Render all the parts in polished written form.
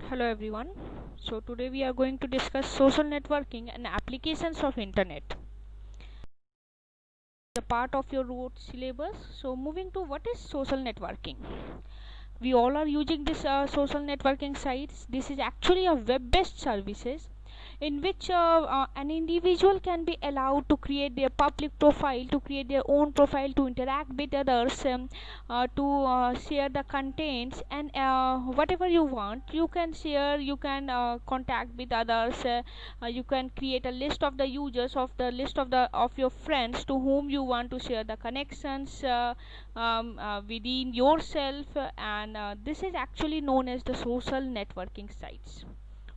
Hello everyone. So today we are going to discuss social networking and applications of internet. The part of your road syllabus. So moving to what is social networking. We all are using this social networking sites. This is actually a web-based services in which an individual can be allowed to create their public profile, to create their own profile, to interact with others, to share the contents, and whatever you want you can share. You can contact with others. You can create a list of the users, of the list of your friends to whom you want to share the connections within yourself, and this is actually known as the social networking sites.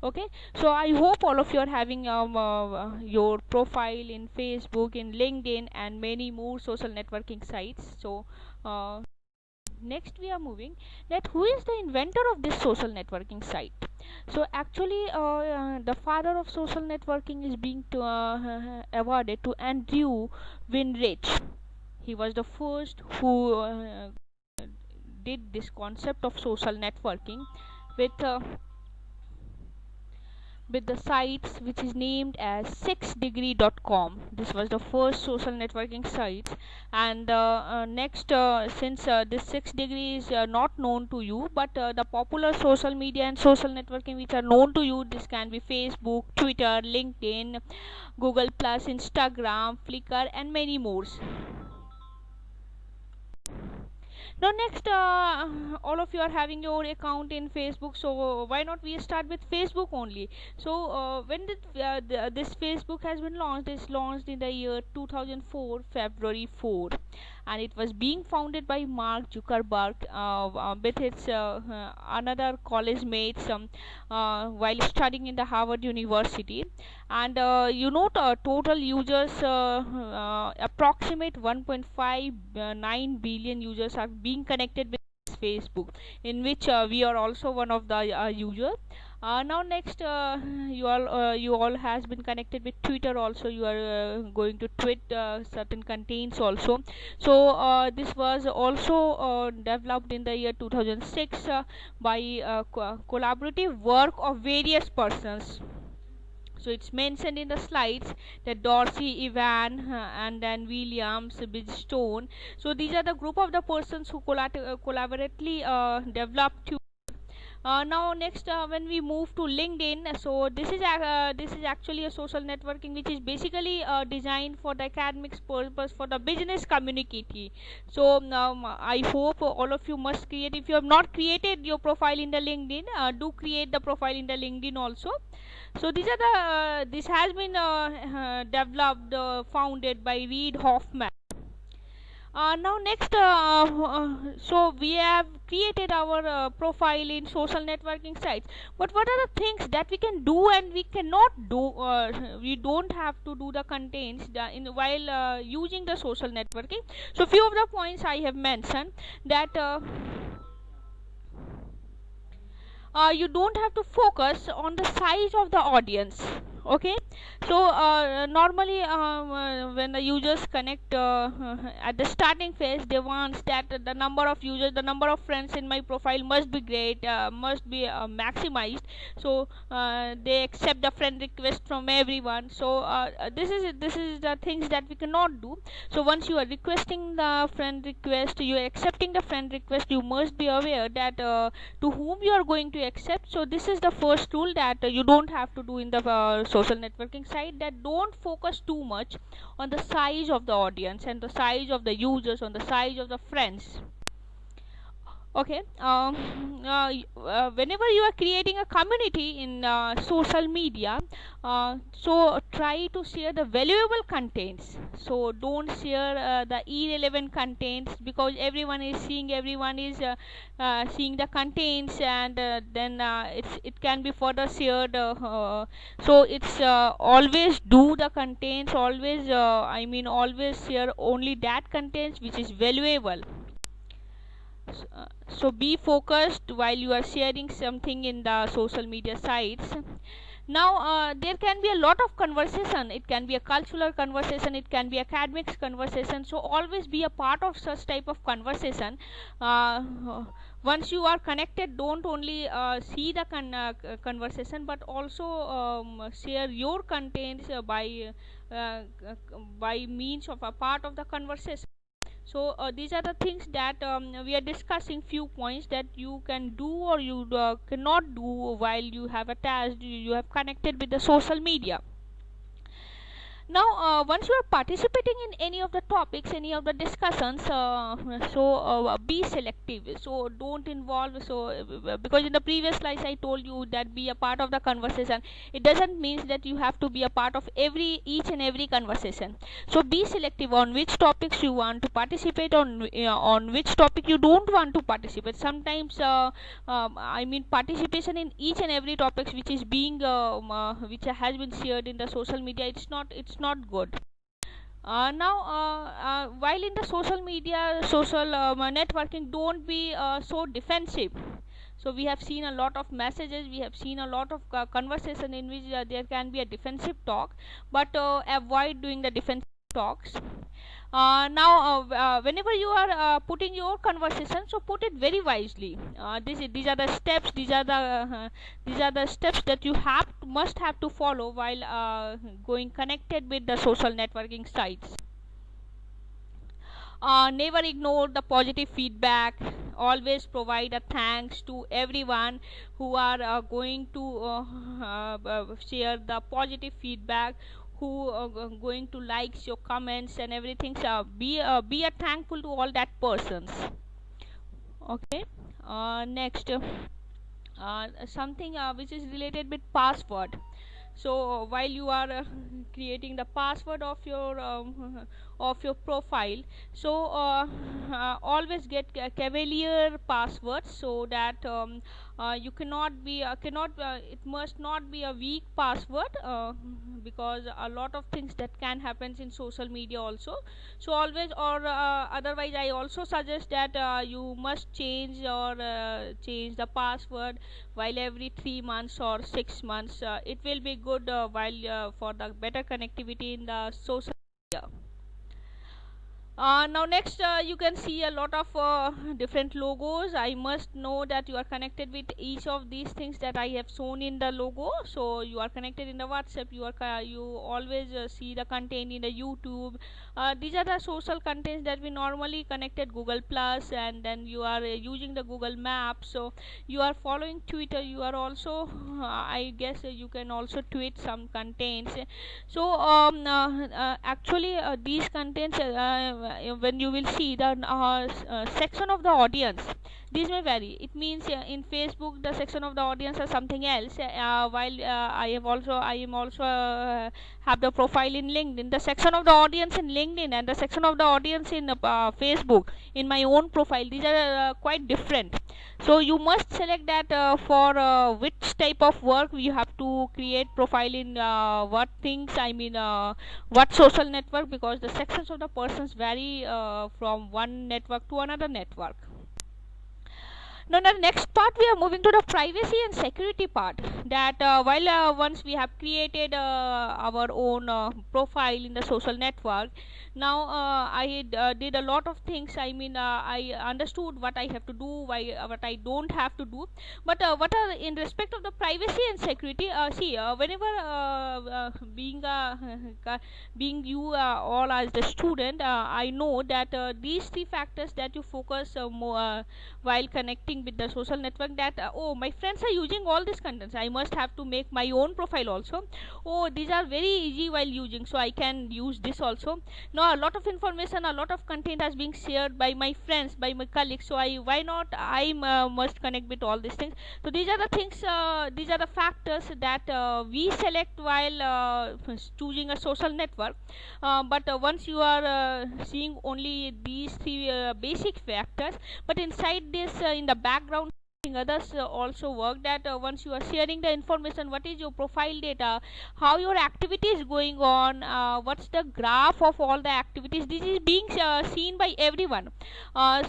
Okay, so I hope all of you are having your profile in Facebook, in LinkedIn, and many more social networking sites. So next we are moving that who is the inventor of this social networking site. So actually the father of social networking is being awarded to Andrew Winrich. He was the first who did this concept of social networking with the sites which is named as 6degree.com. This was the first social networking site. And next since this 6degree is not known to you, but the popular social media and social networking which are known to you, this can be Facebook, Twitter, LinkedIn, Google Plus, Instagram, Flickr, and many more. Now next all of you are having your account in Facebook, so why not we start with Facebook only. So when did this Facebook has been launched? It's launched in the year 2004, February 4, and it was being founded by Mark Zuckerberg with his another college mates while studying in the Harvard University. And total users approximate 1.59 billion users are being connected with Facebook, in which we are also one of the user. Now next you all has been connected with Twitter also. You are going to tweet certain contents also. So this was also developed in the year 2006 by collaborative work of various persons. So it's mentioned in the slides that Dorsey, Evan, and then Williams, Bridgestone. So these are the group of the persons who collaboratively developed. Now next when we move to LinkedIn, so this is actually a social networking which is basically designed for the academics purpose, for the business community. So I hope all of you must create. If you have not created your profile in the LinkedIn, do create the profile in the LinkedIn also. So these are the this has been developed founded by Reid Hoffman. Now next so we have created our profile in social networking sites, but what are the things that we can do and we cannot do? We don't have to do the contents in while using the social networking. So few of the points I have mentioned that you don't have to focus on the size of the audience. Okay, so normally when the users connect at the starting phase, they want that the number of users, the number of friends in my profile must be great, must be maximized. So they accept the friend request from everyone. So this is the things that we cannot do. So once you are requesting the friend request, you are accepting the friend request, you must be aware that to whom you are going to accept. So this is the first rule that you don't have to do in the social networking site, that don't focus too much on the size of the audience and the size of the users, on the size of the friends. Okay, whenever you are creating a community in social media, so try to share the valuable contents. So don't share the irrelevant contents, because everyone is seeing the contents, and then it can be further shared. So it's always do the contents, always always share only that contents which is valuable. So be focused while you are sharing something in the social media sites. Now there can be a lot of conversation. It can be a cultural conversation, it can be academics conversation, so always be a part of such type of conversation. uh, Once you are connected, don't only see the conversation, but also share your contents uh, by means of a part of the conversation. So these are the things that we are discussing, few points that you can do or you cannot do while you have attached, you have connected with the social media. Now once you are participating in any of the topics, any of the discussions, be selective, so don't involve. Because in the previous slides I told you that be a part of the conversation, it doesn't mean that you have to be a part of each and every conversation. So be selective on which topics you want to participate, on which topic you don't want to participate. Sometimes I mean participation in each and every topics which is being which has been shared in the social media, it's not good. While in the social media, social networking, don't be so defensive. So we have seen a lot of messages, we have seen a lot of conversation in which there can be a defensive talk, but avoid doing the defensive talks. Whenever you are putting your conversation, so put it very wisely. These are the steps, these are the steps that you must have to follow while going connected with the social networking sites. Never ignore the positive feedback. Always provide a thanks to everyone who are going to share the positive feedback, who are going to likes your comments and everything. So be a thankful to all that persons. Okay. Next, something which is related with password. So while you are creating the password of your profile, so always get cavalier passwords, so that you cannot it must not be a weak password, because a lot of things that can happen in social media also. So always, or otherwise I also suggest that you must change the password while every 3 months or 6 months. It will be good while for the better connectivity in the social media. Now next, you can see a lot of different logos. I must know that you are connected with each of these things that I have shown in the logo. So you are connected in the WhatsApp, you always see the content in the YouTube. These are the social contents that we normally connected, Google Plus, and then you are using the Google Maps. So you are following Twitter, you are also I guess you can also tweet some contents. So actually these contents, when you will see the section of the audience, these may vary. It means in Facebook the section of the audience is something else, while I am also have the profile in LinkedIn. The section of the audience in LinkedIn and the section of the audience in Facebook in my own profile, these are quite different. So you must select that for which type of work you have to create profile in, what things, I mean what social network, because the sections of the persons vary from one network to another network. Now the next part, we are moving to the privacy and security part. That while once we have created our own profile in the social network, now I did a lot of things. I mean I understood what I have to do, what I don't have to do. But what are in respect of the privacy and security? See, whenever being you all as the student, I know that these three factors that you focus more while connecting with the social network, that oh, my friends are using all these contents, I must have to make my own profile also. Oh, these are very easy while using, so I can use this also. Now a lot of information, a lot of content has been shared by my friends, by my colleagues, so why not I must connect with all these things. So these are the things, these are the factors that we select while choosing a social network. But once you are seeing only these three basic factors, but inside this, in the background others also work, that once you are sharing the information, what is your profile data, how your activity is going on, what's the graph of all the activities, this is being seen by everyone. In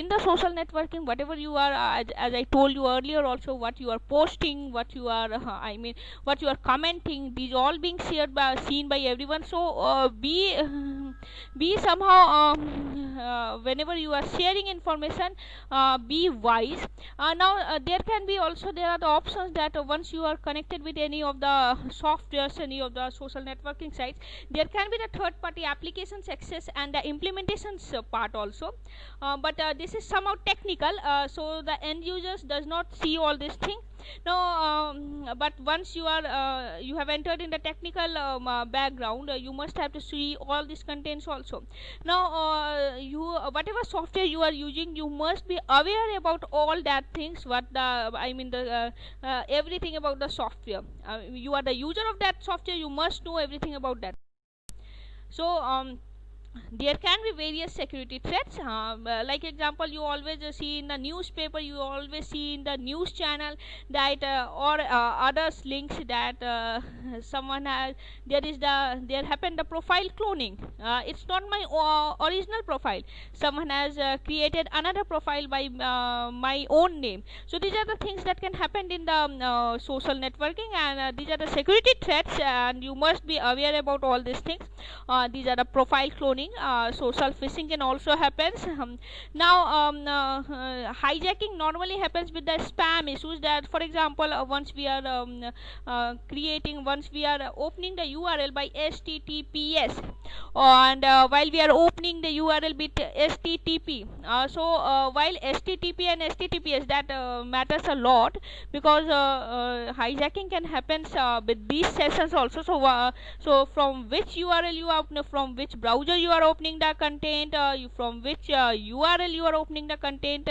the social networking, whatever you are, as I told you earlier also, what you are posting, what you are what you are commenting, these all being shared by, seen by everyone. So be somehow, whenever you are sharing information, be wise. There can be also, there are the options that once you are connected with any of the softwares, any of the social networking sites, there can be the third party applications access and the implementations part also. But this is somehow technical, so the end users does not see all these things. But once you are you have entered in the technical background, you must have to see all these contents also. You whatever software you are using, you must be aware about all that things, what the everything about the software. You are the user of that software, you must know everything about that. So there can be various security threats, like example, you always see in the newspaper, you always see in the news channel that or others links that someone has, there happened the profile cloning. It's not my original profile, someone has created another profile by my own name. So these are the things that can happen in the social networking, and these are the security threats, and you must be aware about all these things. These are the profile cloning. Social phishing can also happens. Hijacking normally happens with the spam issues, that for example, once we are opening the URL by HTTPS, and while we are opening the URL with HTTP, while HTTP and HTTPS, that matters a lot, because hijacking can happen with these sessions also. So from which URL you are, from which browser you are opening the content, from which URL you are opening the content,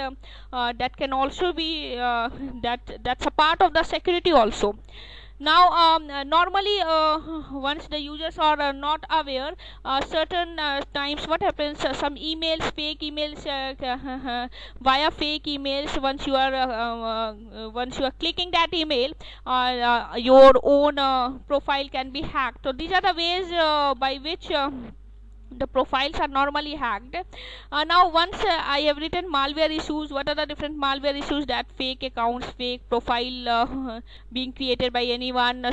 that can also be that's a part of the security also. Normally, once the users are not aware, certain times what happens, some emails, fake emails, via fake emails, once you are clicking that email, your own profile can be hacked. So these are the ways by which the profiles are normally hacked. Once I have written malware issues, what are the different malware issues, that fake accounts, fake profile being created by anyone.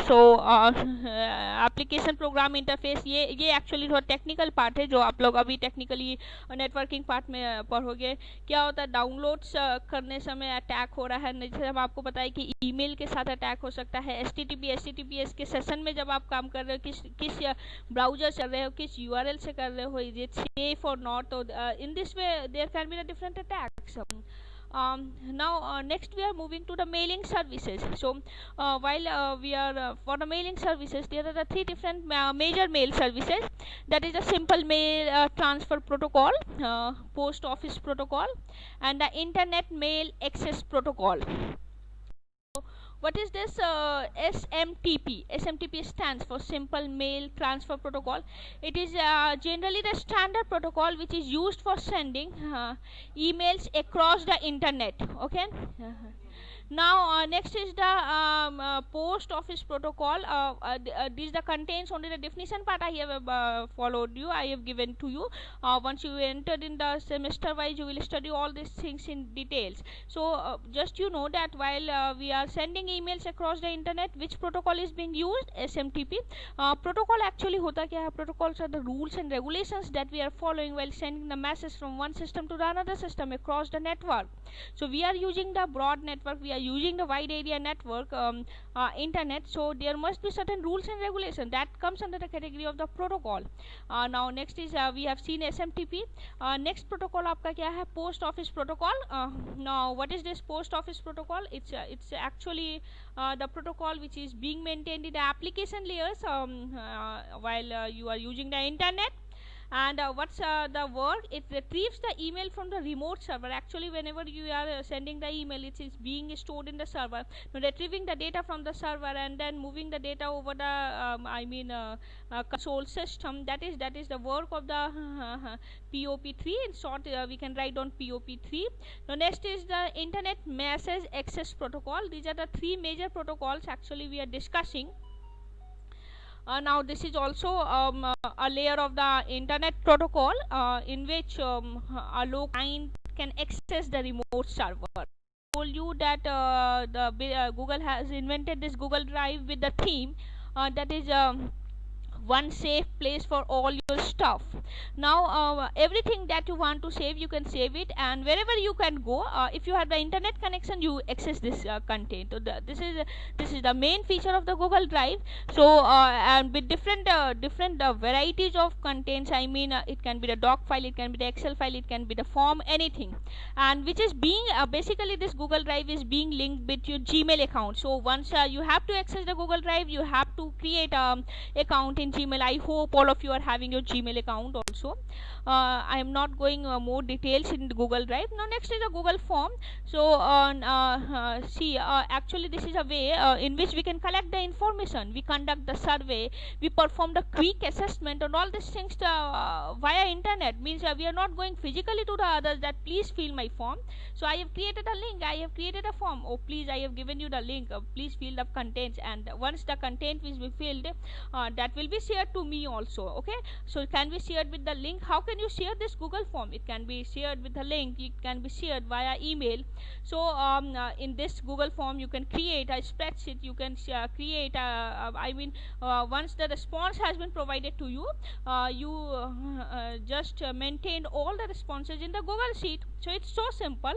Application program interface, ये actually थोड़ा technical part है, जो आप लोग अभी technically networking part में पढ़ोगे। क्या होता है, डाउनलोड्स करने समय अटैक हो रहा है, जैसे हम आपको बताएं कि ईमेल के साथ अटैक हो सकता है, HTTPS के सेशन में जब आप काम कर रहे हो, किस ब्राउजर से कर रहे हो, किस URL से कर रहे हो, is it safe or not. So in this way there can be the different attacks. Next we are moving to the mailing services. So while we are for the mailing services, there are the three different major mail services. That is the simple mail transfer protocol, post office protocol, and the internet mail access protocol. What is this SMTP? SMTP stands for Simple Mail Transfer Protocol. It is generally the standard protocol which is used for sending emails across the internet. Okay. Next is the post office protocol. This the contains only the definition part. I have followed you, I have given to you. Once you entered in the semester wise, you will study all these things in details. So just you know that while we are sending emails across the internet, which protocol is being used? SMTP. Protocol actually hota kya hai? Protocols are the rules and regulations that we are following while sending the message from one system to the another system across the network. So we are using the broad network, we are using the wide area network, internet. So there must be certain rules and regulations that comes under the category of the protocol. Next is we have seen SMTP. Next protocol आपका क्या है? Post office protocol. Now what is this post office protocol? It's actually the protocol which is being maintained in the application layers while you are using the internet. And what's the work? It retrieves the email from the remote server. Actually, whenever you are sending the email, it is being stored in the server. Now, retrieving the data from the server and then moving the data over the console system. That is the work of the POP3. In short, we can write on POP3. Now, next is the Internet Message Access Protocol. These are the three major protocols actually we are discussing. Now this is also a layer of the internet protocol in which a local client can access the remote server. I told you that Google has invented this Google Drive with the theme that is one safe place for all your stuff. Now everything that you want to save, you can save it, and wherever you can go, if you have the internet connection, you access this content. So this is the main feature of the Google Drive. So and with different varieties of contents, I mean it can be the doc file, it can be the Excel file, it can be the form, anything, and which is being basically this Google Drive is being linked with your Gmail account. So once you have to access the Google Drive, you have to create account in Gmail. I hope all of you are having your Gmail account also. I am not going more details in the Google Drive. Now next is a Google Form. So see, actually this is a way in which we can collect the information, we conduct the survey, we perform the quick assessment, and all these things via internet. Means we are not going physically to the others that please fill my form. So I have created a link, I have created a form, oh please, I have given you the link, please fill the contents, and once the content will be filled, that will be shared to me also. Okay, so it can be shared with the link. How can you share this Google Form? It can be shared with the link, it can be shared via email. So in this Google Form you can create a spreadsheet, you can create once the response has been provided to you, you just maintain all the responses in the Google Sheet. So it's so simple.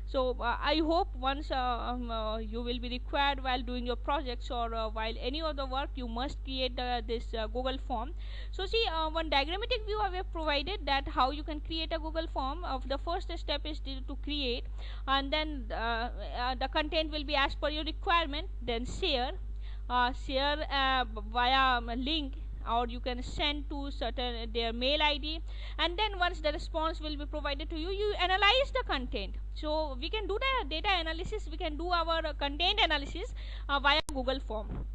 So I hope once you will be required while doing your projects or while any other work, you must create this Google Form. So see, one diagrammatic view I have provided that how you can create a Google Form. The first step is to create, and then the content will be as per your requirement, then share via link, or you can send to certain their mail ID, and then once the response will be provided to you, you analyze the content. So we can do the data analysis, we can do our content analysis via Google Form.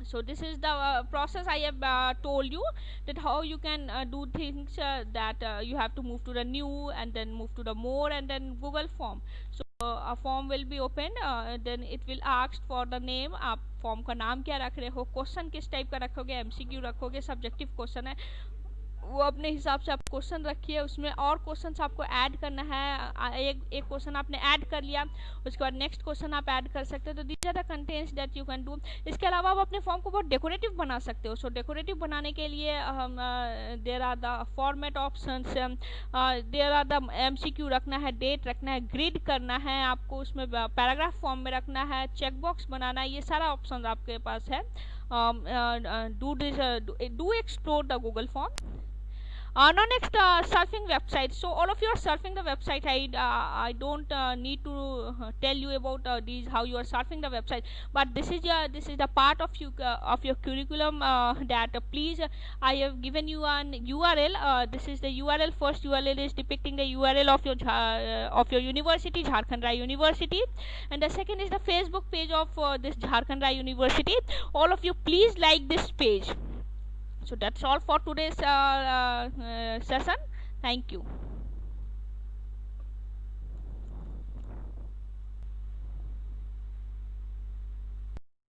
So this is the process I have told you, that how you can do things, that you have to move to the new and then move to the more and then Google Form. So a form will be opened, then it will ask for the name. आप form का नाम क्या रख रहे हो, question किस type का रखोगे, MCQ रखोगे, सब्जेक्टिव क्वेश्चन है, वो अपने हिसाब से आप क्वेश्चन रखिए, उसमें और क्वेश्चन आपको ऐड करना है। एक क्वेश्चन आपने ऐड कर लिया, उसके बाद नेक्स्ट क्वेश्चन आप ऐड कर सकते हो। तो these are the contents that you can do. इसके अलावा आप अपने फॉर्म को बहुत डेकोरेटिव बना सकते हो। सो डेकोरेटिव बनाने के लिए there are the format options, there are the MCQ रखना है, डेट रखना है, ग्रिड करना है, आपको उसमें पैराग्राफ फॉर्म में रखना है, चेक बॉक्स बनाना है, ये सारा ऑप्शन आपके पास है। Do explore the Google form. Now next, surfing website. So all of you are surfing the website. I don't need to tell you about these how you are surfing the website, but this is the part of your curriculum that please I have given you an URL. This is the URL. First URL is depicting the URL of your university, Jharkhand Rai University, and the second is the Facebook page of this Jharkhand Rai University. All of you please like this page. So that's all for today's session. Thank you.